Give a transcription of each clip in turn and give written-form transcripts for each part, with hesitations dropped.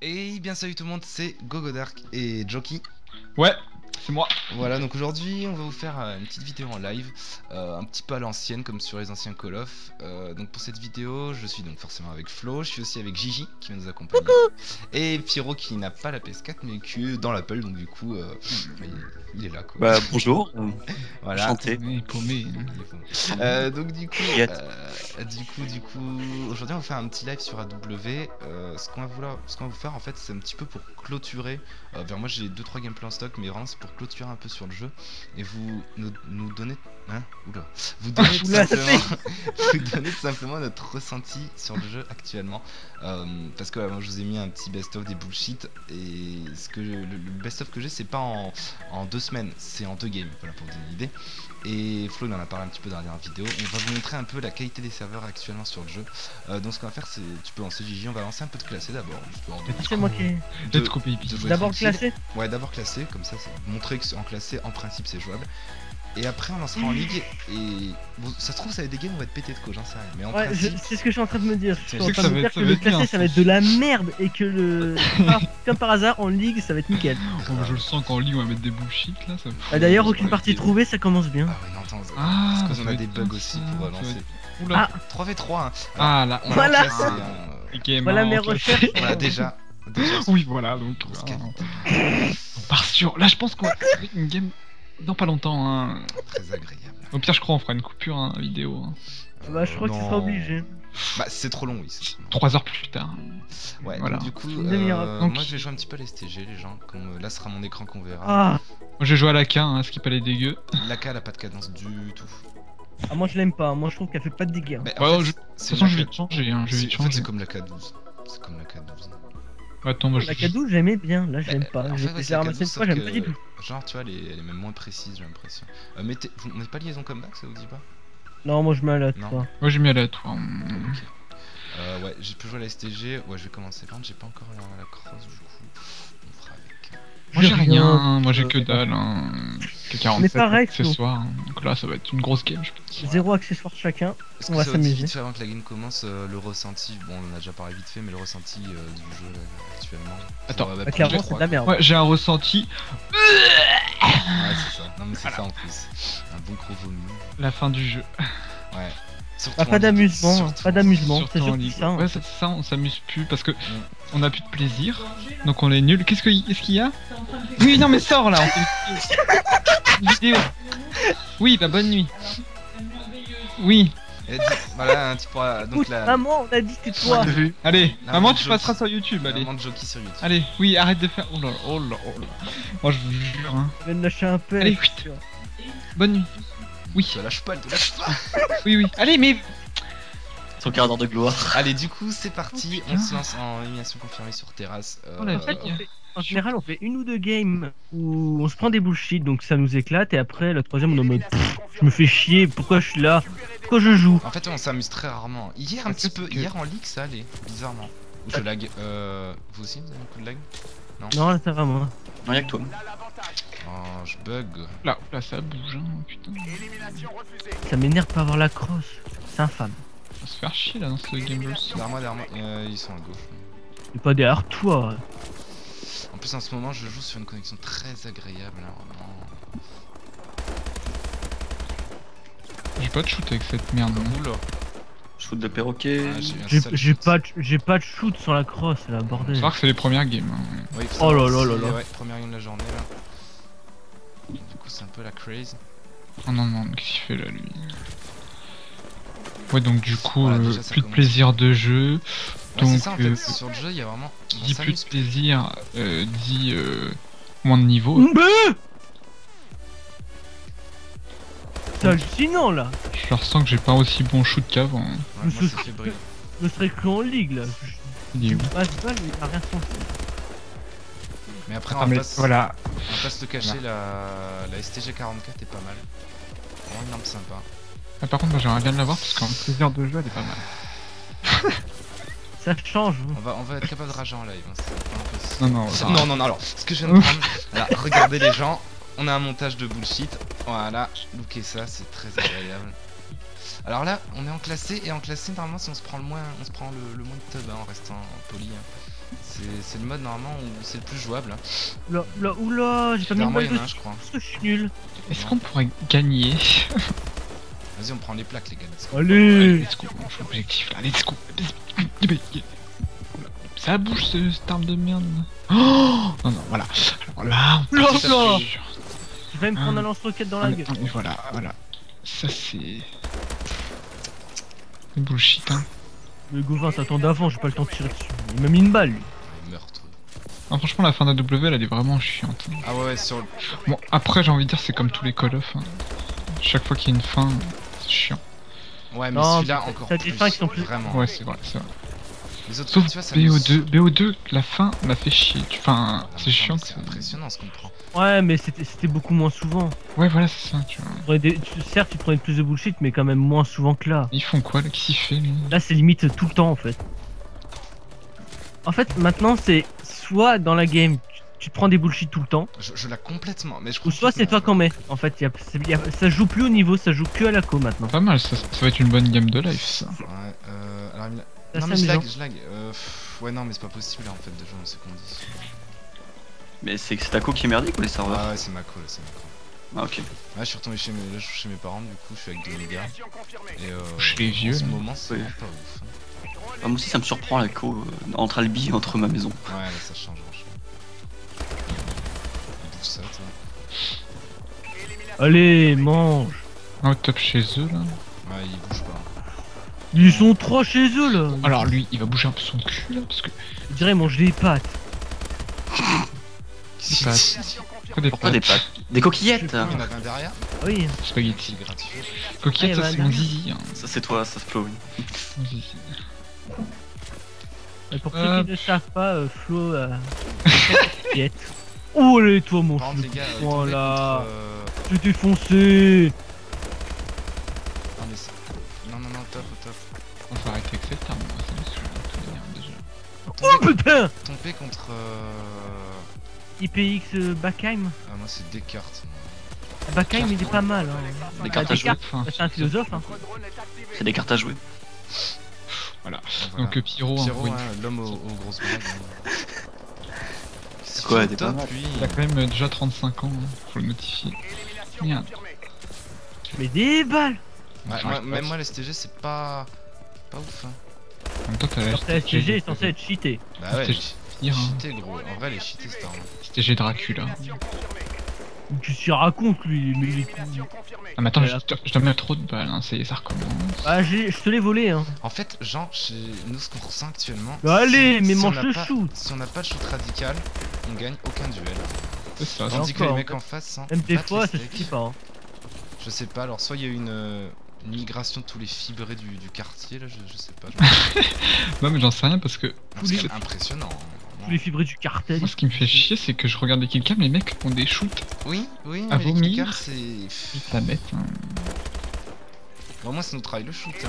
Et bien salut tout le monde, c'est GoGoDark et Jockey. Ouais, c'est moi. Voilà, donc aujourd'hui on va vous faire une petite vidéo en live, un petit peu à l'ancienne comme sur les anciens Call of. Donc pour cette vidéo, je suis donc forcément avec Flo, je suis aussi avec Gigi qui va nous accompagner. Et Pierrot qui n'a pas la PS4 mais qui est dans l'Apple, donc du coup il est là quoi. Bah bonjour, Voilà. enchanté. Paumé. Donc du coup, Yet. aujourd'hui on va faire un petit live sur AW. Ce qu'on va vous faire en fait, c'est un petit peu pour clôturer. Vers moi j'ai 2-3 gameplays en stock, mais vraiment c'est pour clôturer un peu sur le jeu et vous nous donner, vous donner tout simplement, vous donner tout simplement notre ressenti sur le jeu actuellement. Parce que moi je vous ai mis un petit best-of des bullshit et le best-of que j'ai c'est pas en 2 semaines, c'est en 2 games. Voilà pour vous donner l'idée. Et Flo il en a parlé un petit peu dans la dernière vidéo. On va vous montrer un peu la qualité des serveurs actuellement sur le jeu. Donc ce qu'on va faire c'est, tu peux lancer Gigi, on va lancer un peu de classé d'abord. C'est moi qui. Peut-être coupé D'abord classé. Ouais, d'abord classé, comme ça montrer que en classé en principe c'est jouable. Et après on lancera en ligue et bon, ça se trouve ça va être des games on va être pété de co, j'en sais rien. Mais en Ouais, principe, c'est ce que je suis en train de me dire. Je suis en sais train que de me dire ça que va le être bien, classé ça va être de la merde et que le. Comme par hasard en ligue ça va être nickel. Je le sens qu'en ligue on va mettre des bullshit là. D'ailleurs aucune partie trouvée ça commence bien. Ah ouais non attends, Ah, parce ça qu'on a va des être bugs bien, aussi ça, pour ça va lancer. être- Oula. 3v3 hein. Ah là. On Voilà. va classer, Ok, Voilà maintenant, mes on classe. recherches. voilà déjà Oui, voilà, donc. grosse voilà. qualité. On part sur. Là, je pense qu'on va faire une game dans pas longtemps. Hein. Très agréable. Au pire, je crois on fera une coupure hein, vidéo. Hein. Bah je crois que tu seras obligé. Bah c'est trop long oui. C'est trop long. 3 heures plus tard. Ouais, Voilà. donc du coup, Une demi-heure. Donc- moi je vais jouer un petit peu à l'STG les gens, comme là ce sera mon écran qu'on verra. Ah, Moi, j'ai joué à la K, hein, ce qui paraît dégueu. La K elle a pas de cadence du tout. ah moi je l'aime pas, moi je trouve qu'elle fait pas de dégâts. Mais Ouais, en fait, de toute c'est façon, une je vais AK. te changer. Hein, je vais C'est- te en fait, changer. c'est comme la K12. C'est comme la K12. Attends, moi je. La K12 j'aimais bien, là j'aime pas. En fait, ouais, J'ai c'est la ramassé une K12, fois, sauf j'aime pas du que, tout. genre, tu vois, elle est même moins précise, j'ai l'impression. Mais vous n'êtes pas liaison comeback, ça vous dit pas? Non, moi je mets à la Non. 3. Moi j'ai mis aléatoire. Ok. Ouais, j'ai pu jouer à la STG. Ouais, je vais commencer. Par contre, j'ai pas encore la cross, du coup. On fera avec. Moi j'ai rien, moi j'ai que dalle. Hein. Que 47 Mais pareil, accessoires. Hein. Donc là ça va être une grosse game, je pense. 0 accessoires chacun. Est-ce On que va ça vous dit s'amuser. vite fait avant que la game commence le ressenti? Bon, on en a déjà parlé vite fait, mais le ressenti du jeu actuellement. Attends, Pour, Bah, pour clairement les c'est trois, de la merde. Ouais, j'ai un ressenti. Ouais, c'est ça. Non, mais c'est ça en plus. Un bon gros vomi. La fin du jeu. Ouais. Surtout Bah, en pas ligue, d'amusement, surtout pas en- d'amusement, c'est Surtout en surtout ligue. ça. Ouais, c'est ça, on s'amuse plus parce que on a plus de plaisir. Donc on est nul. Qu'est-ce qu'il y a? Oui, non mais sors là, on fait une vidéo. Oui, bah bonne nuit. Oui. Et voilà, tu pourras. Donc Écoute, la. maman, on a dit tais-toi. Allez, La maman, maman tu de passeras Jockey. sur YouTube, La allez. maman de jockey sur YouTube. Allez, oui, arrête de faire. Oh là, oh là, oh là. Moi je vous jure, hein. Je viens de lâcher un peu. Allez, là, vite. c'est sûr. Bonne nuit. Oui, Te lâche pas, te lâche pas. oui, oui. Allez, mais. Son quart d'heure de gloire. Allez, du coup, c'est parti. Oh, On putain. se lance en élimination confirmée sur terrasse. Oh la En fait, vie. en général, on fait une ou deux games où on se prend des bullshit, donc ça nous éclate, et après, la troisième, on est en mode pff, je me fais chier, pourquoi je suis là, pourquoi je joue. En fait, on s'amuse très rarement. Hier, un petit peu. Hier en ligue, ça allait, bizarrement. Ou je lag. Vous aussi, vous avez un coup de lag? Non, là, ça va, moi. Non, y'a que toi. Oh, je bug. Là, là, ça bouge, hein, putain. Ça m'énerve pas avoir la crosse, c'est infâme. On va se faire chier là dans ce game verse. Derrière moi. Ils sont à gauche. C'est pas derrière toi. En plus, en ce moment, je joue sur une connexion très agréable. Là, vraiment. J'ai pas de shoot avec cette merde. Hein. Oula. Shoot de perroquet. Ah, j'ai eu un sale shoot. J'ai pas de shoot sur la crosse, là, Faut bordel. savoir que c'est les premières games. Hein. Oui, Oh là là c'est- là là. Ouais, première game de la journée là. Du coup, c'est un peu la craze. Oh non, non, qu'est-ce qu'il fait là lui? Ouais, donc du coup, Voilà, déjà, ça plus de commence. plaisir de jeu. Ouais, c'est Donc, ça en fait. Sur le jeu, il y a vraiment. qui on dit plus de s'amuse plaisir, dit moins de niveau. C'est hallucinant, là. Je ressens que j'ai pas aussi bon shoot qu'avant. Hein. Ouais, moi, c'est fébrile. Je serais cru en ligue, là. Il est où? Passe balle, il a rien senti. Mais après, Ah, on mais passe. voilà. On va pas se le cacher, la STG 44 est pas mal. Vraiment une arme sympa. Ah, par contre, moi j'aimerais bien l'avoir parce qu'en plaisir de jeu, elle est pas mal. Ça change. hein. On va être capable de rager en live. Hein, c'est pas impossible. Non, non, ça- Non, alors, ce que je viens de prendre. Voilà, regardez les gens. On a un montage de bullshit. Voilà, lookez ça, c'est très agréable. Alors là, on est en classé et en classé, normalement, si on se prend le moins, on se prend le moins de tub hein, en restant poli. Hein. C'est le mode normalement où c'est le plus jouable. Hein. Oula, j'ai pas mis Vers une moi, balle il y en a un, dessus je crois. parce que je suis nul. Est-ce qu'on pourrait gagner? Vas-y, on prend les plaques, les gars. let's go. Allez. Let's go, on fait l'objectif là, let's go. Ça bouge cette arme de merde. Oh non, non, voilà. Alors là, on Là, passe à là. plus. Je vais me prendre un lance-roquette dans la gueule. Et voilà, voilà. Ça c'est... C'est bullshit, hein. Le Gauvin t'attend d'avant, j'ai pas le temps de tirer dessus. Il m'a mis une balle lui. Meurtre. Non, franchement, la fin d'AW, elle est vraiment chiante. Ah ouais, sur le... Bon, après, j'ai envie de dire, c'est comme tous les Call of. Hein. Chaque fois qu'il y a une fin, c'est chiant. Ouais, mais Non, celui-là mais encore t'as des fins qui sont plus- Vraiment. Ouais, c'est vrai, c'est vrai. Les autres, Sauf tu vois, ça BO2, la fin m'a fait chier. Enfin, c'est chiant. C'est impressionnant ce qu'on prend. Ouais, mais c'était beaucoup moins souvent. Ouais, voilà, c'est ça, tu vois. Certes, tu prenais plus de bullshit, mais quand même moins souvent que là. Ils font quoi, là? Qu'est-ce qu'il fait, lui? Là, c'est limite tout le temps en fait. En fait, maintenant, c'est soit dans la game, tu te prends des bullshit tout le temps, Je l'ai complètement, mais je ou crois soit c'est toi qui en mets. En fait, ça joue plus au niveau, ça joue que à la co maintenant. Pas mal, ça va être une bonne game de life, ça. Ouais, alors il a... Ça, Non c'est mais je lag, amusant. je lag. Ouais non mais c'est pas possible là en fait déjà on sait qu'on dit. Mais c'est ta co qui est merdique ou les serveurs? Ah ouais c'est ma co là, c'est ma co. Ah ok. Là je suis retombé chez mes parents du coup, je suis avec des gars. Et Chez les vieux, en ce là. moment c'est Ouais. vraiment pas ouf. Ah, moi aussi ça me surprend la co entre Albi et entre ma maison. Ouais là ça change vachement. Bouffe ça toi. Allez, mange. Ah, au top chez eux, là. Ouais il bouge pas. Ils sont trois chez eux là. Alors, lui, il va bouger un peu son cul, là, parce que... Je dirais mange des pâtes. Pourquoi des Pourquoi des pâtes? pâtes? Des coquillettes! Il y en avait un derrière. Ah oui. Spaghetti. C'est gratuit. Coquillette, Ah, ça, il y c'est en a mon un. zizi, hein. Ça c'est toi, ça se flow. Mon zizi. Et pour ceux qui ne savent pas, Flo diète. Oh allez toi mon Par contre chou. les gars, Voilà. contre, Je t'ai foncé. Non mais c'est... Non top. On va arrêter avec cette arme, moi, ça me saoule un peu, déjà. Oh putain. Tomber contre... IPX Backheim. Ah moi c'est Descartes. Backheim il est pas mal. Hein. Des Bah, cartes à jouer. Descartes, bah, c'est un philosophe. Hein. C'est des cartes à jouer. Voilà. Voilà. Donc, Pyro, Pyro, pour une hein, l'homme aux grosses blagues. C'est quoi, des pas mal. lui. Il a quand même déjà 35 ans, hein. Faut le notifier. Merde. Mais des balles. Ouais, J'arrive pas. même moi, l'STG, c'est pas ouf. Hein. En même temps, t'as Alors que STG est censé être cheaté. Bah ouais, STG, elle est hein. cheatée, gros. En vrai, elle est cheatée, cette arme. STG Dracula. Tu s'y racontes lui, mais il est con. Ah, mais attends, Voilà. je dois mettre trop de balles, hein. Ça y est, ça recommence. Bah je te l'ai volé hein. En fait, genre, nous, ce qu'on ressent actuellement. Bah, allez, mais on mange n'a le pas- shoot. Si on n'a pas de shoot radical, on gagne aucun duel. C'est ça, Tandis que encore, les mecs en face, hein, Même des battent fois les ça steaks. suffit pas. Hein. Je sais pas, alors soit il y a eu une migration de tous les fibrés du quartier, là, je sais pas. Non, mais j'en sais rien parce que C'est quand même impressionnant. hein, Tous les fibrés du cartel. moi, ce qui me fait chier, c'est que je regarde des killcams, les mecs ont des shoots. Oui, À mais les vomir. killcams, c'est. Ils te la mettent, hein. Bon, moi, c'est notre travail, le shoot. Hein.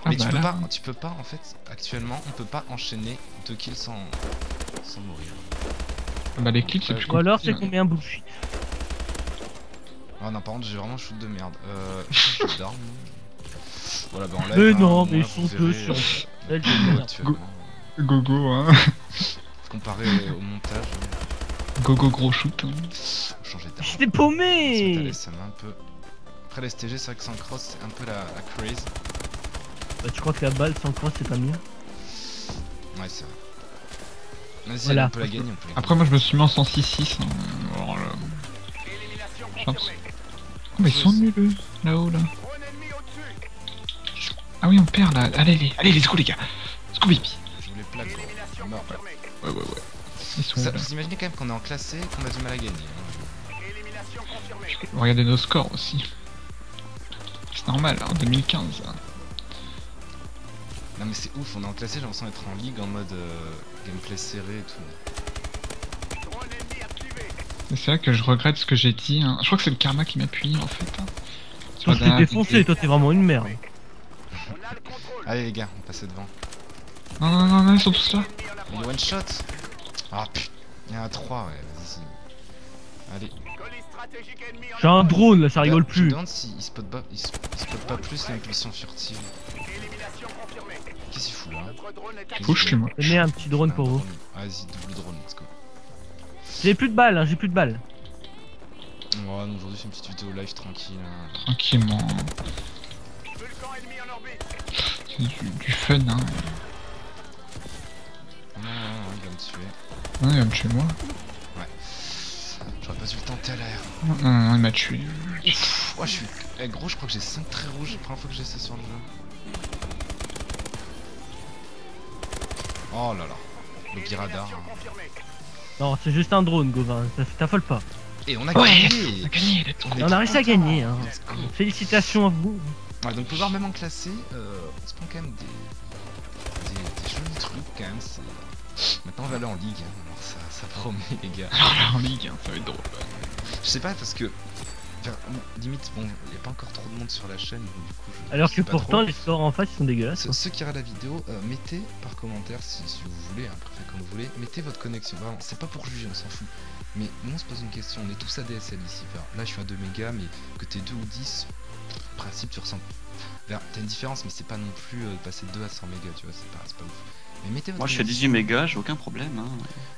Ah Mais bah tu peux pas, en fait, actuellement, on peut pas enchaîner 2 kills sans mourir. Ah bah, les kills, c'est plus Ou alors compliqué, c'est combien bullshit. Ah non, par contre, j'ai vraiment un shoot de merde. Shoot d'armes. Voilà, bah en live. Mais hein, non, au mais moins, ils sont vous deux verrez, sur elle. actuellement. Gogo, hein. Comparé au montage, Gogo gros shoot. Hein. faut changer d'arme. J'étais paumé. Ça m'a un peu. Après, les STG, c'est vrai que sans cross, c'est un peu la craze. Bah tu crois que la balle sans cross c'est pas mieux? Ouais, c'est vrai. Vas-y, Voilà. on peut la gagner, on peut la gagner. Après, moi, je me suis mis en 106-6. Hein. Alors là... j'ai l'impression- Oh, mais ils sont nuls, eux, là-haut, là. Ah oui, on perd, là. Allez, let's go, les gars. Let's go, baby. Je voulais plaque, gros. Je meurs. Ouais. Ils sont Ça, là. vous imaginez quand même qu'on est en classé, qu'on a du mal à gagner. hein. Regardez nos scores aussi. C'est normal, en 2015. Hein. Non mais c'est ouf, on est en classé, j'ai l'impression d'être en ligue en mode gameplay serré et tout. Et c'est vrai que je regrette ce que j'ai dit. Hein. Je crois que c'est le karma qui m'appuie, en fait. Hein. Sur Toi la je t'ai dernière défoncé, vidéo. toi t'es vraiment une merde. Allez les gars, on passe devant. Non, ils sont tous là. Il est one shot. Ah putain, il y en a 3, ouais, vas-y. Allez. J'ai un drone là, ça rigole Je me plus. demande s'il spot pas plus l'impulsion furtive. Qu'est-ce qu'il fout là Push, lui, moi. Tenez un petit drone pour vous. Vas-y, double drone, let's go. J'ai plus de balles, hein, j'ai plus de balles. Ouais, donc aujourd'hui c'est une petite vidéo live tranquille. Hein. Tranquillement. C'est du fun, hein. Non, il va me tuer. Ouais, il va me tuer moi. Ouais. J'aurais pas dû le tenter à l'air. Non, il m'a tué. Ouais, je suis. Eh, gros, je crois que j'ai 5 traits rouges. C'est la première fois que j'ai ça sur le jeu. Oh là là. Le Piradar. Hein. Non, c'est juste un drone, Gauvin, t'affole pas. Et on a Ouais, gagné. on a gagné, let's go. On a réussi à gagner, hein. Let's go. Félicitations à vous. Ouais, donc pouvoir même en classer, on se prend quand même des jolis trucs quand même. Maintenant on va aller en ligue. Hein. Alors ça promet les gars. Alors là en ligue, hein, ça va être drôle. Je sais pas parce que. Enfin, limite, bon, il n'y a pas encore trop de monde sur la chaîne, donc du coup. Alors je que sais pas pourtant, trop. les scores en face ils sont dégueulasses. Ceux qui regardent la vidéo, mettez par commentaire si vous voulez, après faites comme vous voulez, mettez votre connexion. Vraiment, c'est pas pour juger, on s'en fout. Mais nous on se pose une question, on est tous ADSL ici. Enfin, là je suis à 2 mégas, mais que t'es 2 ou 10, en principe tu ressens. Enfin, t'as une différence, mais c'est pas non plus passer de 2 à 100 mégas, tu vois, c'est pas ouf. Mais mettez votre Moi je suis à 18 mégas, j'ai aucun problème. Hein.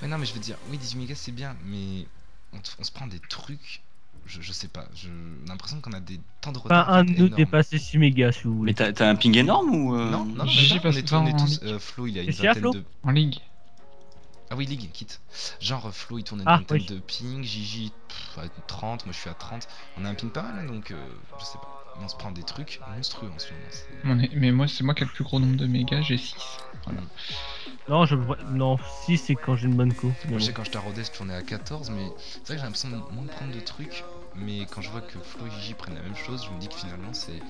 Ouais, non, mais je veux dire, oui, 18 mégas c'est bien, mais on se prend des trucs. Je sais pas, j'ai l'impression qu'on a des temps de retard. Pas un en de fait, nous énormes. dépasser 6 mégas si vous Mais voulez. t'as un ping énorme ou Non, non, Gigi même pas, passe on est pas en tous. ligue. Flo, il a une Qu'est-ce qu'il y a, vingtaine Flo de. En ligue. Ah oui, ligue, quitte. Genre Flo il tourne à une Ah, vingtaine oui. de ping, Gigi à 30, moi je suis à 30. On a un ping pas mal, hein, donc je sais pas. On se prend des trucs monstrueux en ce moment. Mais moi, c'est moi qui ai le plus gros nombre de mégas, j'ai 6. Non, non, 6 c'est quand j'ai une bonne co. Moi je sais quand je taraudais je tournais à 14, mais c'est vrai que j'ai l'impression de moins prendre de trucs. Mais quand je vois que Flo et Gigi prennent la même chose, je me dis que finalement c'est.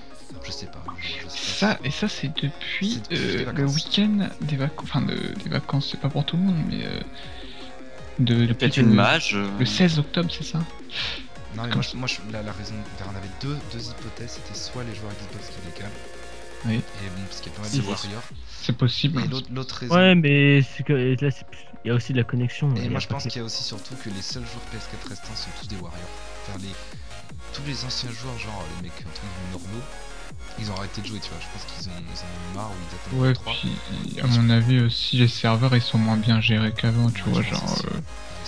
Je sais pas. Je sais pas. Ça c'est depuis, C'est depuis les le vacances. week-end des vacances. Enfin, des vacances, c'est pas pour tout le monde, mais. Depuis peut-être une mage le 16 octobre, c'est ça? Non, mais Comme la raison. On avait deux hypothèses, c'était soit les joueurs Xbox qui décalent. Oui. Et bon, parce qu'il y a pas mal Si, de si. warriors. C'est possible. Et l'autre raison. Ouais, mais c'est que là, il y a aussi de la connexion. Et il y moi a je pas pense que- qu'il y a aussi surtout que les seuls joueurs PS4 restants sont tous des warriors. Enfin, tous les anciens joueurs, genre les mecs entre guillemets normaux, ils ont arrêté de jouer, tu vois. Je pense qu'ils ont eu marre ou ils attendent Ouais, le 3. puis à mon avis aussi, les serveurs ils sont moins bien gérés qu'avant, tu vois. Genre, là,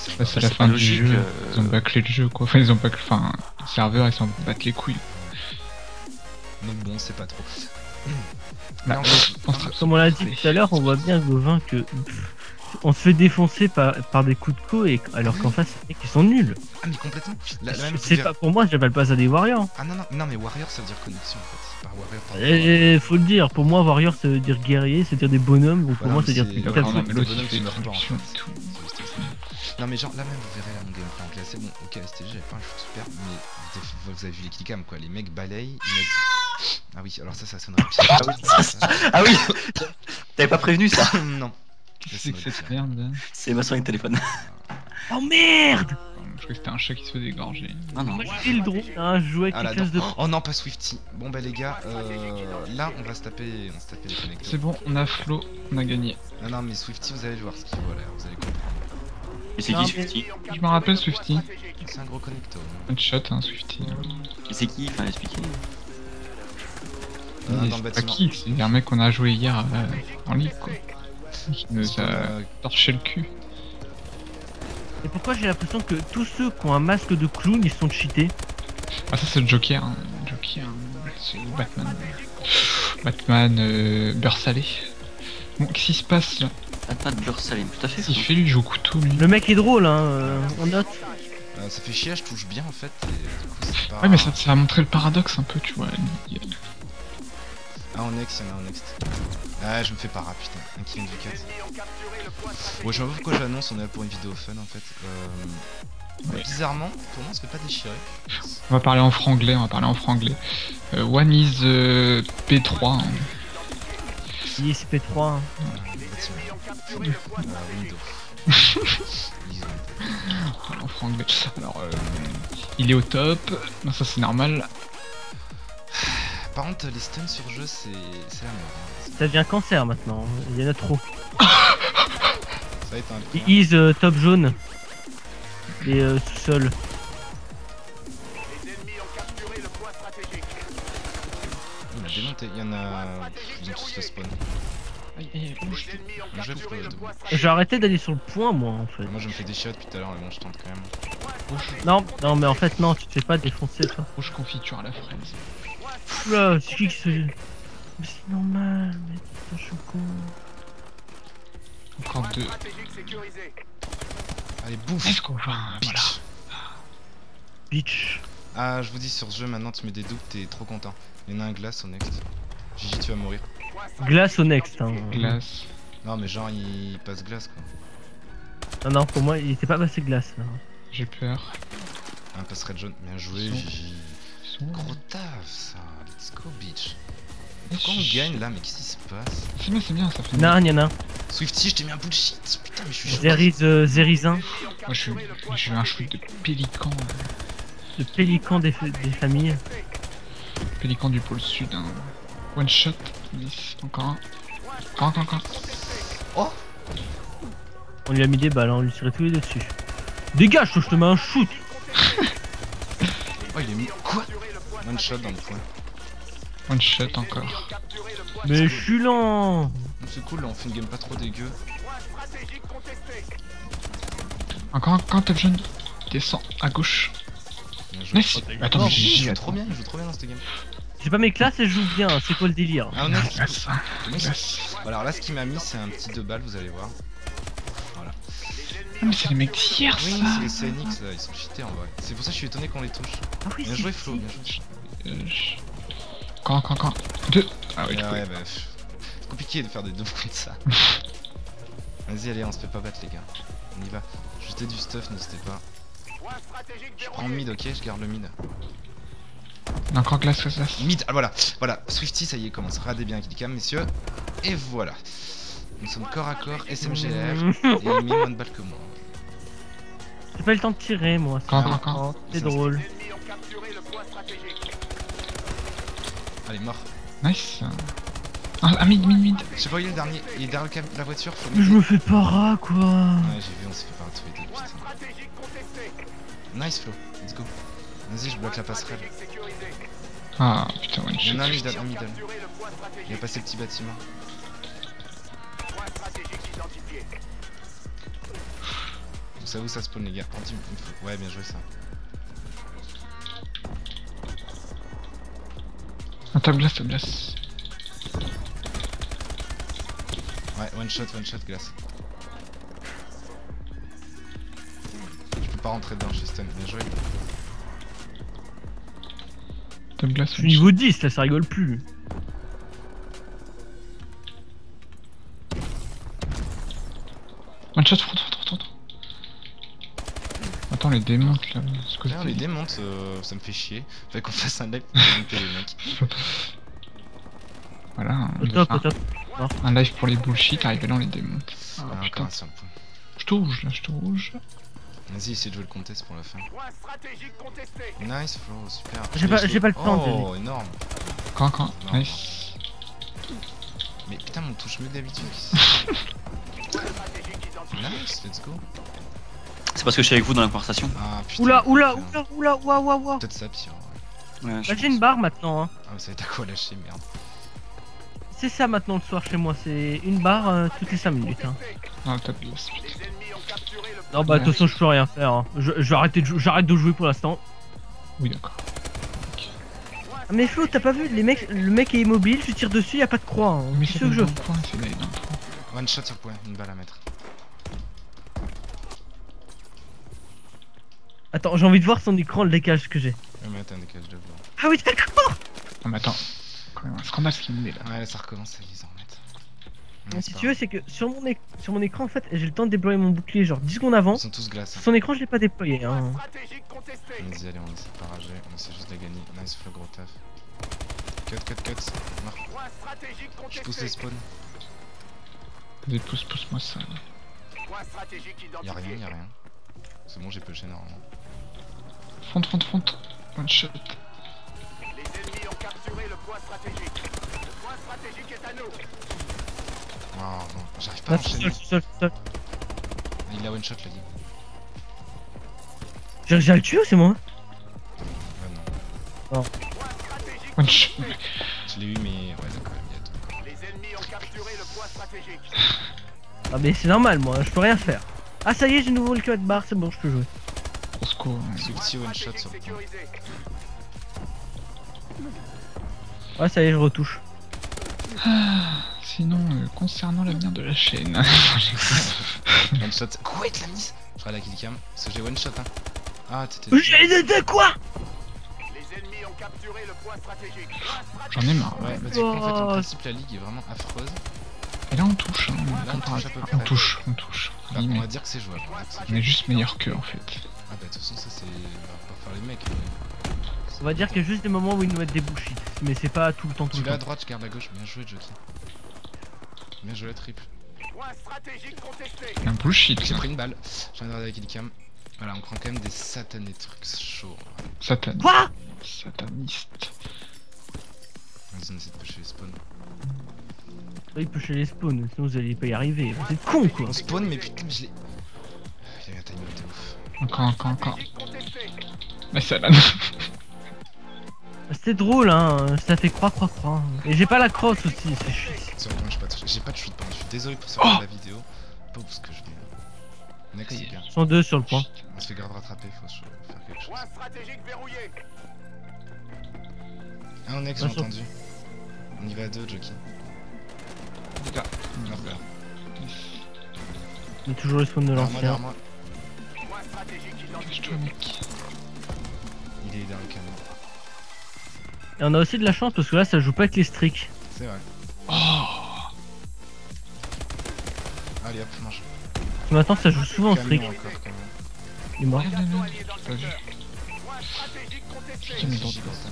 c'est la c'est fin pas du logique, jeu, ils ont bâclé le jeu quoi. Enfin, ils ont bâclé. Enfin, les serveurs ils s'en battent les couilles. Donc bon, c'est pas trop. Bah, Non, je pense que- Comme on l'a dit tout à l'heure, on voit bien, Gauvin, que on se fait défoncer par des coups de co, et alors qu'en face, c'est qu'ils sont nuls. Ah, mais complètement. Même C'est pas pour moi, j'appelle pas ça des warriors. Ah non, mais warrior ça veut dire connexion en fait. C'est pas warrior par Et faut le dire, pour moi, warrior ça veut dire guerrier, ça veut dire des bonhommes, ou pour Ouais, moi non, ça veut dire mais tout c'est- à non, fait. mais l'autre, bonhomme il fait qui meurt pas, en traduction fait. et tout. C'est juste ça. Non mais genre là même vous verrez là mon gameplay en classé. Bon ok STG j'avais pas un shoot super mais vous avez vu les killcams quoi. Les mecs balayent, ils mettent... Ah oui alors ça sonnerait pire. Ah oui, ah oui. T'avais pas prévenu ça. Non. Qu'est-ce que c'est cette merde là? C'est ma soirée de téléphone. Oh merde! Je croyais que c'était un chat qui se faisait égorger. Non, non. Moi j'ai le drone, un jouet Ah qui là classe de. Oh non pas Swifty. Bon bah les gars là on va se taper les connecteurs. C'est bon, on a Flo, on a gagné. Non mais Swifty vous allez voir ce qu'il vaut là, vous allez comprendre. Et c'est Non, qui mais- Swifty? Je me rappelle Swifty. C'est un gros connecteur. One shot, hein, Swifty. Et c'est qui? Enfin, expliquez. Dans le C'est pas bâtiment. qui, c'est un mec qu'on a joué hier en ligue quoi. Qui nous a Euh, torché le cul. Et pourquoi j'ai l'impression que tous ceux qui ont un masque de clown ils sont cheatés? Ah ça c'est le Joker, hein. Joker, c'est Batman. Batman, beurre salé. Bon, qu'est-ce qui se passe là? Pas de beurre salé, tout à fait. Qu'est-ce qu'il fait lui? Il joue au couteau lui. Le mec est drôle, hein, on note. ça fait chier, je touche bien en fait. Et du coup c'est pas... Ouais mais ça va montrer le paradoxe un peu, tu vois. Ah en next, il y en a un next. Ah je me fais para putain, un kill du 4. Ouais je sais pas pourquoi j'annonce, on est là pour une vidéo fun en fait. Ouais. Bizarrement, pour moi on se fait pas déchirer. On va parler en franglais, One is P3. Hein. ISP3. Hein. Windows. On parle en franglais. Alors, il est au top. Non, ça c'est normal. Par contre les stuns sur jeu c'est la merde. Ça devient cancer maintenant, il y en a trop. Ça va être un peu... Is top jaune. Et sous-sol. Il a démonté, il y en a... Ils ont tous le spawn. Aïe, aïe, aïe, bouge. Bien joué, Flo. J'ai arrêté d'aller sur le point, moi, en fait. Moi, je me fais des shots depuis tout à l'heure, mais bon, je tente quand même. Non, non, mais en fait, non, tu te fais pas défoncer, toi. Rouge confiture à la fraise. Oula, c'est qui se... Mais c'est normal, mais putain, je suis con. Encore 2. Allez, bouffe. Est-ce qu'on va... Voilà. Bitch. Ah, je vous dis, sur ce jeu, maintenant, tu mets des doubles, t'es trop content. Il y en a un glace au next. Gigi, tu vas mourir. Glace au next, hein. Glace. Non, mais genre, il passe glace, quoi. Non, non, pour moi, il était pas passé glace, là. J'ai peur. Un passe red jaune. Bien joué, Ils sont- Gigi. Ils sont... Gros taf, ça. Let's go, bitch. Eh, Quand on chut. gagne, là, mais qu'est-ce qui se passe? C'est bien, ça fait... Non, y'en a un. Swifty, je t'ai mis un bullshit. Putain, mais je suis chaud. Zerizin, Moi, j'ai eu un shoot de pélican. le pélican des familles. Pélican du pôle sud. Hein. One shot. 10. Encore un. Encore. Oh! On lui a mis des balles, hein, on lui tirait tous les deux dessus. Dégage, toi, je te mets un shoot. Oh, il est mis. Quoi? One shot dans le point. One shot encore. Mais je suis lent. C'est cool, là, on fait une game pas trop dégueu. Encore un top jeune. Descend à gauche. Bien joué. Nice. Attends, Oh, mais il j'ai joue trop bien, il joue trop bien dans cette game. J'ai pas mes classes et je joue bien, c'est quoi le délire? Ah, honnête. Glace. Glace. Bon, alors là, ce qu'il m'a mis, c'est un petit 2 balles, vous allez voir. Ah, mais c'est les mecs d'hier, Oui, ça. c'est les CNX là, ils sont cheatés en vrai. C'est pour ça que je suis étonné qu'on les touche. Ah oui, Bien si, joué, si. Flo, bien joué. Encore. 2. Ah oui, Ah ouais, bah. C'est compliqué de faire des doubles comme ça. Vas-y, allez, on se fait pas battre, les gars. On y va. Jetez du stuff, n'hésitez pas. Je prends mid, ok, je garde le mid. Il y a encore glace. Mid, ah voilà, voilà. Swifty, ça y est, commence. Regardez bien, Kidcam, messieurs. Et voilà. Nous sommes corps à corps, SMGR. Et il a mis moins de balles que moi. J'ai pas eu le temps de tirer, moi. Encore. Oh, c'est drôle. Allez, mort. Nice. Ah, mid. Je sais pas où il est le dernier. Il est derrière la voiture, faut Mais je me fais para, quoi. Ouais, j'ai vu, on s'est fait par tous les deux, putain. Nice, Flo, let's go. Vas-y, je bloque la passerelle. Ah, putain, one Il y shot. en a un middle, Il a passé le petit bâtiment. Vous savez où ça spawn, les gars? Ouais, bien joué ça. Ah, top glace. Ouais, one shot, glace. Je peux pas rentrer dedans, je suis stun, bien joué. Top glace. Je suis niveau 10, là, ça rigole plus. One shot, front. Attends, les démonte là. Ce que Là, on c'est. les démonte, ça me fait chier. Fait qu'on fasse un live pour démonter les mecs. Voilà, Au top. un live pour les bullshit, arrivé là on les démonte. Ah, Ah, putain, encore un seul point. je te rouge. Vas-y, essaye de jouer le contest pour la fin. Nice, Flo, super. J'ai pas le temps, Oh, énorme. Encore, Non. nice. Mais putain, on touche mieux que d'habitude. Nice, let's go. C'est parce que je suis avec vous dans la conversation. Ah putain. Oula, putain. ouah. Peut-être ça, pire. Ouais. Ouais, je Là, pense. j'ai une barre maintenant, hein. Ah, vous savez, t'as quoi lâcher, merde. C'est ça maintenant le soir chez moi, c'est une barre toutes les 5 minutes. Hein. Ah, top glace, putain. Non, bah, de toute façon, je peux rien faire. Hein. J'arrête de jouer pour l'instant. Oui, d'accord. Ah, mais Flo, t'as pas vu, le mec est immobile, je tire dessus, y a pas de croix. Hein. Mais Qu'est-ce c'est que je le fais? point, c'est d'aller dans le point. One shot sur point, une balle à mettre. Attends, j'ai envie de voir son écran, le décalage que j'ai. Ouais, mais attends, décalage de blanc. Ah oui, d'accord. Non, mais attends. Quand même un scandale ce qu'il me met là. Ouais, là, ça recommence, ça y est, en remettre. Mais si tu veux, c'est que sur mon écran, en fait, j'ai le temps de déployer mon bouclier, genre 10 secondes avant. Ils sont tous glaces. Hein. Son écran, je l'ai pas déployé. Hein. Vas-y, allez, on essaie de pas rager. On essaie juste de gagner. Nice, Flo, gros taf. Cut. Mort. Je pousse les spawns. Vas-y, pousse-moi ça. Là. Y'a rien. C'est bon, j'ai pêché normalement. Front. One shot. Oh non, j'arrive pas à Là, je suis enchaîner. seul. Il a one shot, l'a dit. J'ai réussi à le tuer ou c'est moi? Ouais, non. One shot. Je l'ai eu, mais ouais, d'accord, il y a tout. Ah mais c'est normal moi, je peux rien faire. Ah ça y est, j'ai nouveau le code barre, c'est bon, je peux jouer. Au secours. Subtil one shot sur le point. Ouais ça y est, je retouche. Sinon, concernant l'avenir de la chaîne. One shot. Quoi, il te l'a mise? Je regarde la killcam. Parce que j'ai one shot, hein. Ah, t'étais. De quoi? J'en ai marre. Ouais, bah du coup, en fait, en principe, la ligue est vraiment affreuse. Et là, on touche. Hein, Là, on touche à peu on près. touche, on touche. Bah, Oui, on mais va dire que c'est jouable. On va dire que c'est on est jouable. juste meilleur qu'eux en fait. Ah, bah, de toute façon, ça, c'est. On va pas faire les mecs. On va dire qu'il y a juste des moments où ils nous mettent des bullshit. Mais c'est pas tout le temps, tout Tu le l'as à temps. droite, je garde à gauche. Bien joué, Jockey. Bien joué, la triple. Un bullshit. J'ai Là. pris une balle. Je viens de regarder la killcam. Voilà, on prend quand même des satanés trucs chauds. Satan. Quoi? Sataniste. Vas-y, on essaie de pusher les spawns. Oui, il peut chez les spawns, sinon vous allez pas y arriver. Vous êtes con quoi. On spawn, mais putain, je l'ai. Il y a eu un timing de ouf. Encore. Mais ça là. C'était drôle hein, ça fait croix. Et j'ai pas la crosse aussi, c'est chiant. Sur le point, j'ai pas de shoot, pardon. Je suis désolé pour ça Oh la vidéo. Pas où ce que je vais. Next, les gars. 102 sur le point. On se fait garde rattraper, faut faire quelque chose. Ah, on next, j'ai Attention. entendu. On y va à deux, Jockey. Les gars. Merde, là. Mais toujours le spawn de Derrière l'ancien. moi. Cache-toi, mec. Il est dans le camion. Et on a aussi de la chance parce que là ça joue pas avec les streaks. C'est vrai. Oh. Allez, hop, mange. Parce que maintenant ça joue souvent en streak. Camion encore, camion. Il est mort. Regarde le mec. J'ai pas vu. J'ai mis dans J'y vais, Steph.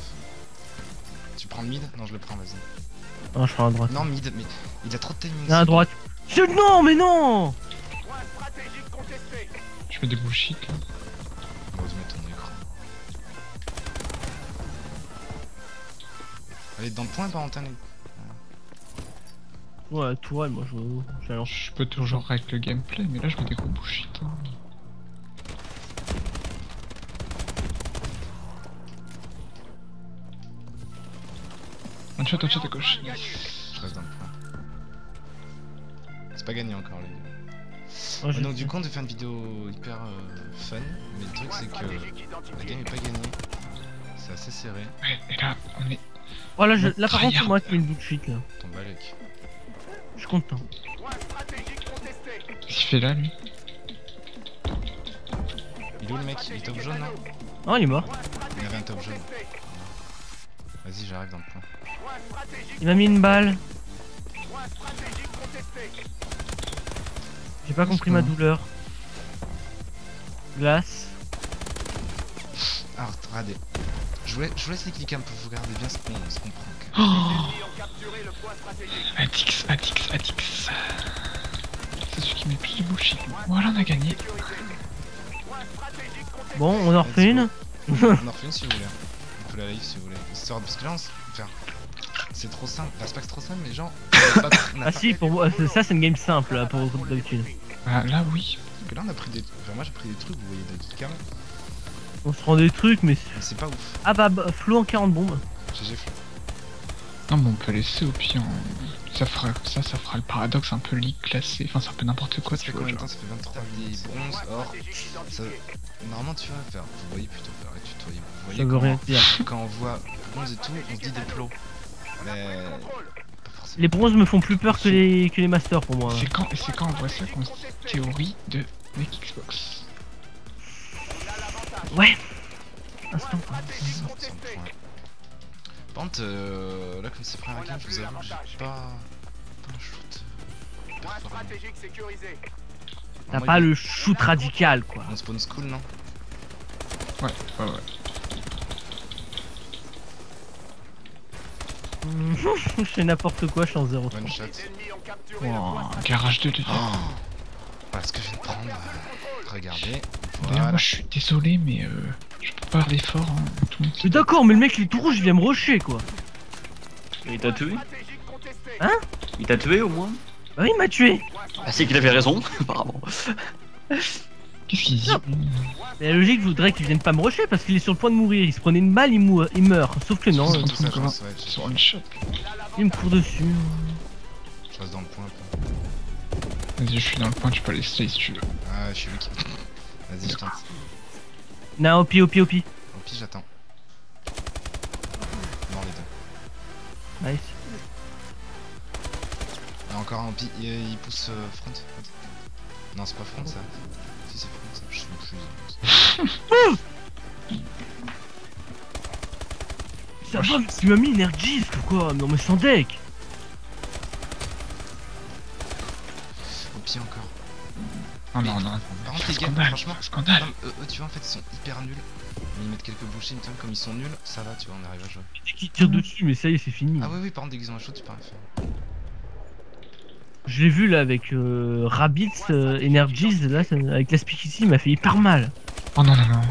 Tu prends le mid? Non, je le prends, vas-y. Non, je serai à droite. Non, mid, mais il a trop de timing. Ah, à droite. Non, mais non! Je fais des bullshit là. On va te mettre ton écran. Allez, dans le point, Valentin. Ouais, tourelle, moi je lance. Je peux toujours avec le gameplay, mais là je fais des gros bullshit. Hein. Un shot à gauche. Je reste dans le point. C'est pas gagné encore, les gars. Oh, je Donc sais. du coup on devait faire une vidéo hyper fun, mais le truc c'est que la game est pas gagnée, c'est assez serré, Ouais, et là, on est. Oh là, là par contre, c'est Tryhard. moi qui mets le bullshit là. ton balèque. Je suis content. Qu'est-ce qu'il fait là lui? Il est où le mec? Il est top jaune, non? Oh, il est mort. Il y avait un top jaune. Vas-y, j'arrive dans le point. Il m'a mis une balle. J'ai pas compris ma douleur. Glace. Ah, regardez. Je vous laisse les clickcams pour vous regarder bien ce qu'on prend. Oh Adix. C'est celui qui met le plus de bullshit. Voilà, on a gagné. Bon, on en refait une. On en refait une si vous voulez. On peut la live si vous voulez. Histoire parce que là, enfin, c'est trop simple. Enfin, c'est pas que c'est trop simple, mais genre. Ah si, pour moi, ça c'est une game simple là, pour d'habitude. Ah, là, oui. Parce que là, on a pris des. Enfin, moi j'ai pris des trucs, vous voyez, des clickcams. On se rend des trucs, mais. Mais c'est pas ouf. Ah bah, Flo en 40 bombes. GG Flo. Non, mais on peut laisser au pire. Ça fera le paradoxe un peu league classé. Enfin, c'est un peu n'importe quoi, Ça tu fait vois. combien de temps? Genre. Ça fait 23 des bronzes, or. Ça... Normalement, tu vas faire. Vous voyez plutôt faire et tutoyer. Vous voyez Ça veut rien dire. quand on voit bronze et tout, on se dit des plots. Mais. Pas forcément. Les bronzes me font plus peur que les masters pour moi. C'est quand on voit ça qu'on se dit théorie de mec Xbox. Ouais. Instant. Sans point. Par contre, là, comme c'est première game, je vous avoue que j'ai pas un shoot. Performant. T'as pas le shoot radical quoi. On spawn school, non? Ouais. Je fais n'importe quoi, je suis en 0. One shot. Oh, garage 2 de Oh voilà ce que je viens de prendre. Regardez. D'ailleurs, Voilà. moi je suis désolé, mais je peux pas parler fort. Hein. Tout le monde Mais d'accord, mais le mec il est tout rouge, il vient me rusher quoi. Il t'a tué? Hein? Il t'a tué au moins? Bah oui, il m'a tué. Ah, c'est qu'il avait raison, apparemment. Qu'est-ce qu'il dit? Mais la logique voudrait qu'il vienne pas me rusher parce qu'il est sur le point de mourir. Il se prenait une balle, il meurt. Sauf que non, C'est Tout ça, encore chance, ouais. sur one shot. il me court dessus. Je reste dans le point un peu. Vas-y, je suis dans le point, tu peux aller stay si tu veux. Ah, je suis weak. Vas-y, je tente. Non, OP. Au pire, j'attends. Mort les deux. Nice. Ah, encore un OP, il pousse front. Non, c'est pas front ça. Si, c'est front ça. Je suis Ça va, mais tu m'as mis Energist ou quoi? Non mais sans deck. OP encore. Oh non, non. Par contre, les gars, Scandale, franchement, scandale. non, eux, tu vois, en fait, ils sont hyper nuls. Mais ils mettent quelques bouchées, mais comme ils sont nuls, ça va, tu vois, on arrive à jouer. Qui tire dessus, mais ça y est, c'est fini. Ah, oui, par contre, dès qu'ils ont un shoot, tu peux rien faire. Je l'ai vu là avec Rabbids, Energies, là, avec la Speakeasy, il m'a fait hyper mal. Oh non, non, non.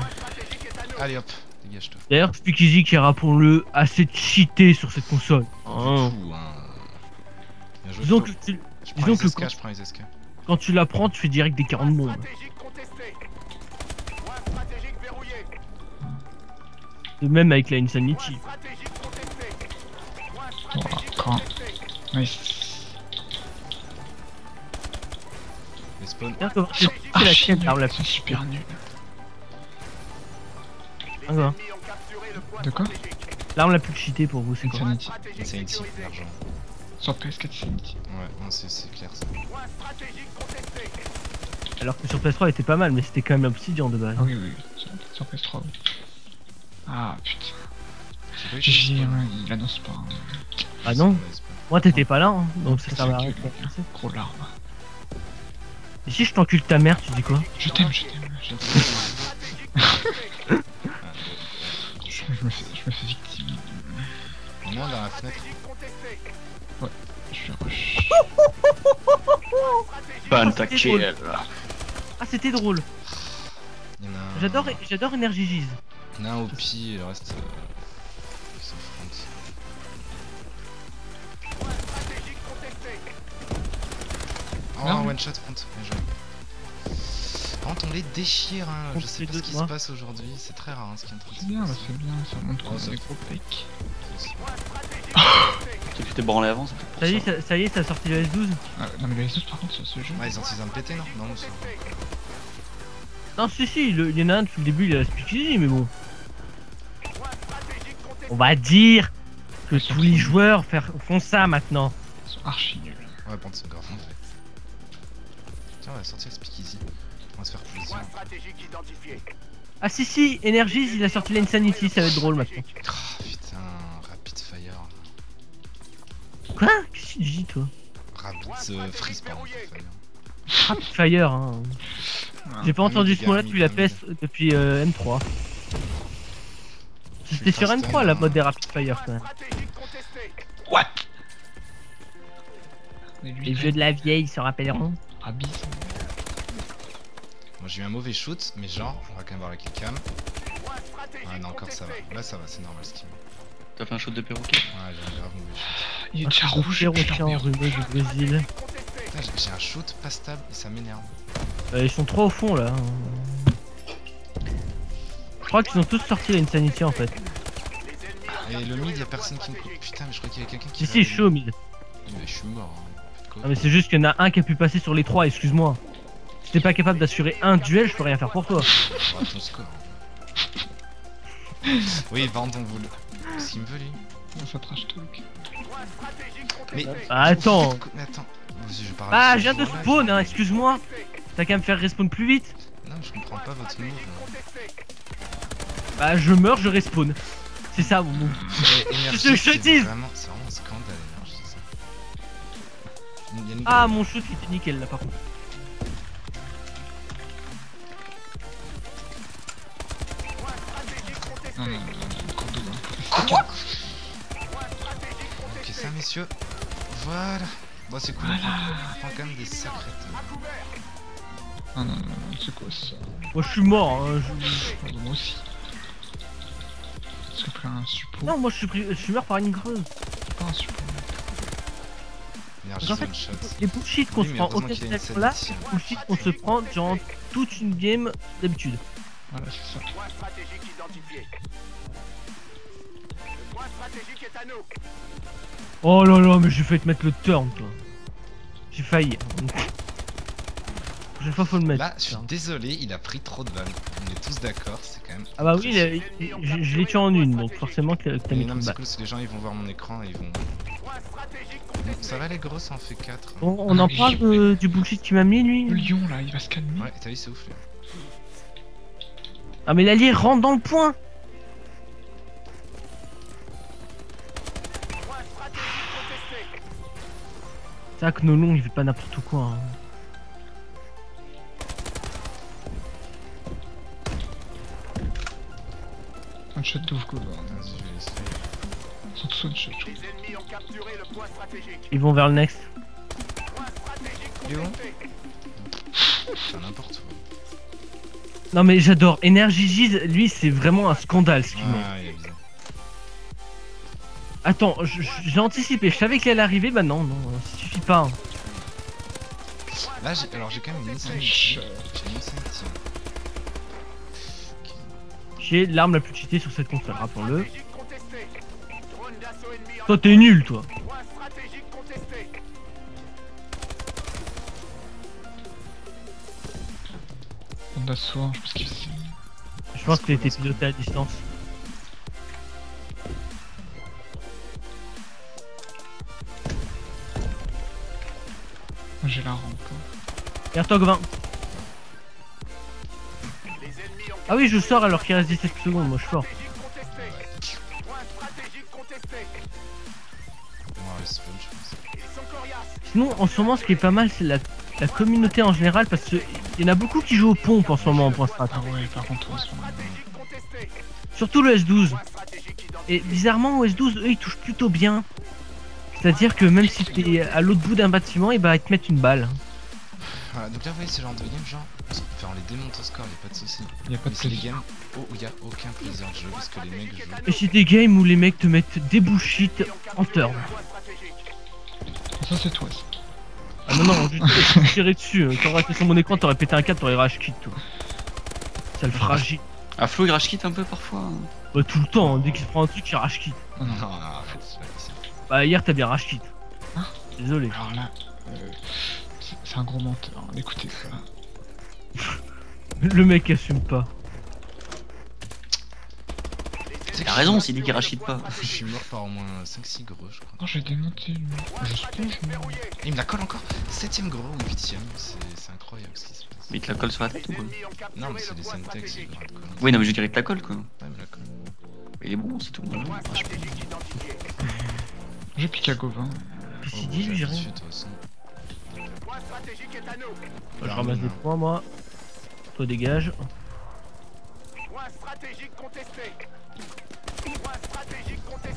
Allez hop, dégage-toi. D'ailleurs, Speakeasy qui est, rappelons-le, assez cheaté sur cette console. Hein. Du coup, hein. Bien joué, Disons Flo. que, Je prends disons les que SK, je prends les SK. quand tu la prends, tu fais direct des 40 bombes. De même avec la Insanity. Oh, encore un. Nice. Les spawns. C'est la chienne, l'arme la C'est plus super nul. Ah, quoi. De quoi? L'arme la plus cheatée pour vous, c'est quoi? Insanity. Insanity, l'argent. Sur PS4, Insanity. Ouais, non, c'est clair ça. Alors que sur PS3 elle était pas mal, mais c'était quand même Obsidian de base. Ah oui, oui, sur PS3. Oui. Ah putain. J'ai pas eu GG, de spawn. ouais, il annonce pas. Hein. Ah non, Les spawns. moi t'étais pas là, hein, donc ça C'est sert à rien. que- Gros larme. Et si je t'encule ta mère, tu dis quoi? Je t'aime, je t'aime. Je me fais victime. On est dans la fenêtre. Je suis rush. Pentakill. Ah c'était drôle. Il y en a un. J'adore Energigiz. Il y en a un au pied et le reste. Ils sont front. Oh, Non. one shot front, bien joué. Par contre, on les déchire, hein. On Je sais fait pas deux ce qui de moi. se passe aujourd'hui, c'est très rare hein, ce qui est en train de C'est se bien, bah, passer. c'est bien, ça montre qu'on Oh, ça a des fait- gros pecs. Tu t'es branlé avant, c'est peut-être pour Ça y est, ça. ça y est, ça a sorti le S12. Ah, non mais les autres par contre sur ce jeu. Ouais, ils ont utilisé un PT, non? Non, c'est Non si il y en a un depuis le début, il a la Speakeasy, mais bon. On va dire que tous les joueurs font ça maintenant. Ils sont archi nuls. Ouais, par contre, c'est grave mauvais. Tiens, on va sortir le speakeasy. On va se faire plaisir. Ah si, Energies, il a sorti l'Insanity, ça va être drôle maintenant. Oh putain, Rapid Fire. Quoi? Qu'est-ce que tu dis toi? Rapid Freeze, pardon. Fire. Rapid Fire, hein. J'ai pas Ah, entendu mais ce mot-là les depuis gars, la PS, depuis M3. C'était sur faster, M3 la hein. mode des Rapid Fire quand même. What? Les vieux de la vieille se rappelleront. Rabis. Moi j'ai eu un mauvais shoot, mais genre, on va quand même voir la killcam. Ah non, encore ça va. Là ça va, c'est normal ce qu'il met. T'as fait un shot de perroquet? Ouais, j'ai un grave mauvais shoot. Il est déjà rouge. Perroquet enrhumé du Brésil. Putain, j'ai un shoot pas stable et ça m'énerve. Ils sont trop au fond là. Je crois qu'ils ont tous sorti l'Insanity en fait. Et le mid, y'a personne qui me coupe. Putain, mais je crois qu'il y a quelqu'un qui. Si, chaud mid. Mais je suis mort. Hein. Ah mais c'est juste qu'il y en a un qui a pu passer sur les trois, excuse-moi. Si t'es pas capable d'assurer un duel, je peux rien faire pour toi. On va ton score. Oui, par contre, on vous le. Qu'est-ce qu'il me veut lui? Ça trash talk. Mais. Ah, attends. Mais attends. Vas-y, je parle. Ah, je viens de spawn, hein, excuse-moi. T'as qu'à me faire respawn plus vite. Non, je comprends pas votre move. Bah, je meurs, je respawn. C'est ça mon move. Énergie, que je c'est te dise. vraiment un scandale, énergie, ça. Il y a une- Ah, mon shoot il était nickel là par contre. Non, non, non, encore deux. Ok, ça, messieurs. Voilà. Bon, c'est cool. On prend quand même des sacrés temps. Non, non, non, non, c'est quoi ça? Moi je suis mort, hein. Oh, moi aussi. J'ai pris un suppôt. Non, moi je suis mort par une creuse. Pas un suppôt. Énergie, En fait, one shot. les bullshit qu'on Oui, se mais prend heureusement au qu'il y a une test là, sanity. les bullshit qu'on se prend genre toute une game d'habitude. Voilà, c'est ça. Oh là là, mais j'ai fait te mettre le turn toi. J'ai failli. Prochaine fois, faut le mettre. Là, je suis désolé, il a pris trop de balles. On est tous d'accord, c'est quand même. Ah bah oui, je l'ai tué en une, donc forcément que t'as mis Non, trop mais de c'est balles. cool, si les gens ils vont voir mon écran, ils vont. Ça va les gros, ça en fait 4. On en parle du bullshit qu'il m'a mis, lui? Le lion là, il va se calmer. Ouais, t'as vu, c'est ouf. Lui. Ah mais l'allié rentre dans le point. C'est vrai que Nolon il fait pas n'importe quoi. Hein. One shot d'ouf go. Vas-y, je vais essayer. Ils sont tous one shot. je crois. Ils vont vers le next. Il est bon C'est n'importe où. Non mais j'adore. Energy Giz, lui c'est vraiment un scandale ce qu'il met. Ah, il est bizarre. Attends, j'ai anticipé, je savais qu'il allait arriver, bah non, ça suffit pas. Hein. Là, alors j'ai quand même une insanity. J'ai une insanity. J'ai l'arme la plus cheatée sur cette console, rappelons-le. Toi t'es nul toi. On a soin, je pense qu'il sait. Je pense que t'as été piloté à distance. Moi j'ai la rampe. Regarde-toi Gauvin. Ah oui je sors alors qu'il reste 17 secondes, moi je sors. Ouais, c'est bon, je pense. Sinon en ce moment ce qui est pas mal c'est la communauté en général parce qu'il y en a beaucoup qui jouent aux pompes en ce moment en point strat. Ah ouais, par contre, on se fait. Surtout le S12. Et bizarrement au S12 eux ils touchent plutôt bien. C'est-à-dire que même si t'es à l'autre bout d'un bâtiment, et bah ils te mettent une balle. Voilà, donc là vous voyez ce genre de game, genre, on les démonte au score, y'a pas de soucis. Y'a pas de Mais c'est les plaisir. games où y a aucun plaisir de jeu parce que les mecs jouent. Et c'est des games où les mecs te mettent des bullshit en turn. Ça c'est toi. Ça. Ah non non, je vais tirer dessus. T'aurais été sur mon écran, t'aurais pété un câble, t'aurais rage quit toi. Ça le fragile. Ah, Flo il rage quitte un peu parfois. Bah tout le temps, hein. Dès qu'il se prend un truc, il rage quit. Non, Non, non. non, arrête, c'est pas possible. Bah hier t'as bien rage quit. Hein Désolé. Alors là, c'est un gros menteur. Hein. Écoutez ça. Le mec assume pas. Il a raison, c'est lui qui rage quitte pas. Je suis mort par au moins 5-6 gros, je crois. Non, j'ai démonté lui. Je sponge moi. Et il me la colle encore 7ème gros ou 8ème, c'est incroyable ce qui se passe. Mais il te la colle sur la tête ou quoi? Non, mais c'est des syntaxes, il me la colle. Oui, non, mais je dirais que la colle quoi. Ouais, il me la colle. Il est bon, c'est tout. Rage pas. J'ai piqué à Gauvin. Qu'est-ce Oh, qu'il dit lui, j'ai rien. dessus, de toute façon. Je ramasse des points moi. Toi dégage.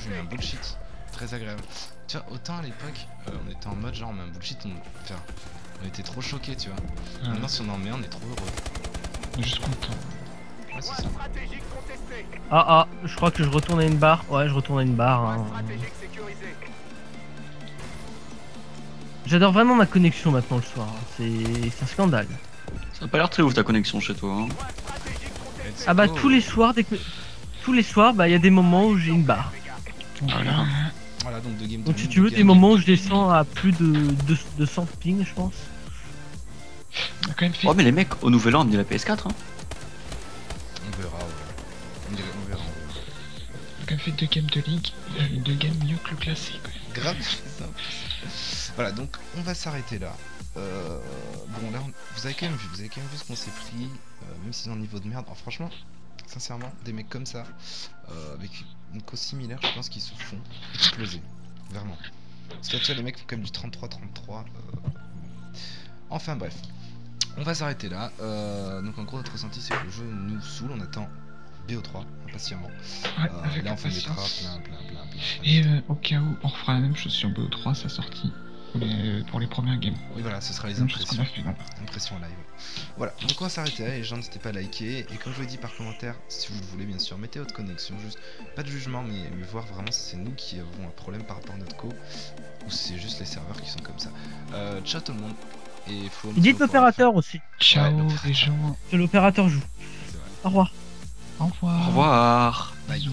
J'ai eu un bullshit très agréable. Tu vois, autant à l'époque, on était en mode genre, on met un bullshit, on était trop choqués, tu vois. Ouais, Maintenant, si on en met, on est trop heureux. on est juste content. Ouais, c'est ça. Ah, je crois que je retourne à une barre. Ouais, je retourne à une barre. Hein. J'adore vraiment ma connexion maintenant le soir. Hein. C'est un scandale. Ça a pas l'air très ouf ta connexion chez toi. Hein. Let's Ah bah go. tous les soirs, tous les soirs, bah il y a des moments où j'ai une barre. Voilà. Voilà, donc de game Donc de si mine, tu veux, de des game, moments où de je descends à plus de 200 ping, je pense. On a quand même fait. Oh, mais les mecs, au nouvel an, on me dit la PS4. Hein. On verra, ouais. On verra. On a quand même fait 2 games de ligue. 2 games mieux que le classé quand même. Grave, c'est ça. Voilà, donc on va s'arrêter là. Bon, là, vous avez quand même vu ce qu'on s'est pris, même si dans le niveau de merde. Alors, franchement, sincèrement, des mecs comme ça, avec une cause similaire, je pense qu'ils se font exploser. Vraiment. Parce que tu vois, les mecs font quand même du 33-33. Enfin, bref. On va s'arrêter là. Donc, en gros, notre ressenti, c'est que le jeu nous saoule. On attend BO3 impatiemment. Ouais, avec Là, on fait impatience. plein. Et au cas où, on refera la même chose sur BO3, sa sortie. Pour les premières games. Oui, voilà, ce sera les Même chose qu'on impressions. a fait là. Impression live. Voilà, donc on va s'arrêter là, les gens n'hésitez pas à liker, et comme je vous l'ai dit par commentaire, si vous le voulez bien sûr, mettez votre connexion, juste pas de jugement, mais voir vraiment si c'est nous qui avons un problème par rapport à notre co, ou si c'est juste les serveurs qui sont comme ça. Ciao tout le monde, et Flo... Dites l'opérateur aussi, Ciao l'opérateur. les gens. que l'opérateur joue. C'est vrai. Au revoir. Au revoir. Au revoir. Bye.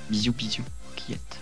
Bisous, bisous. Qui êtes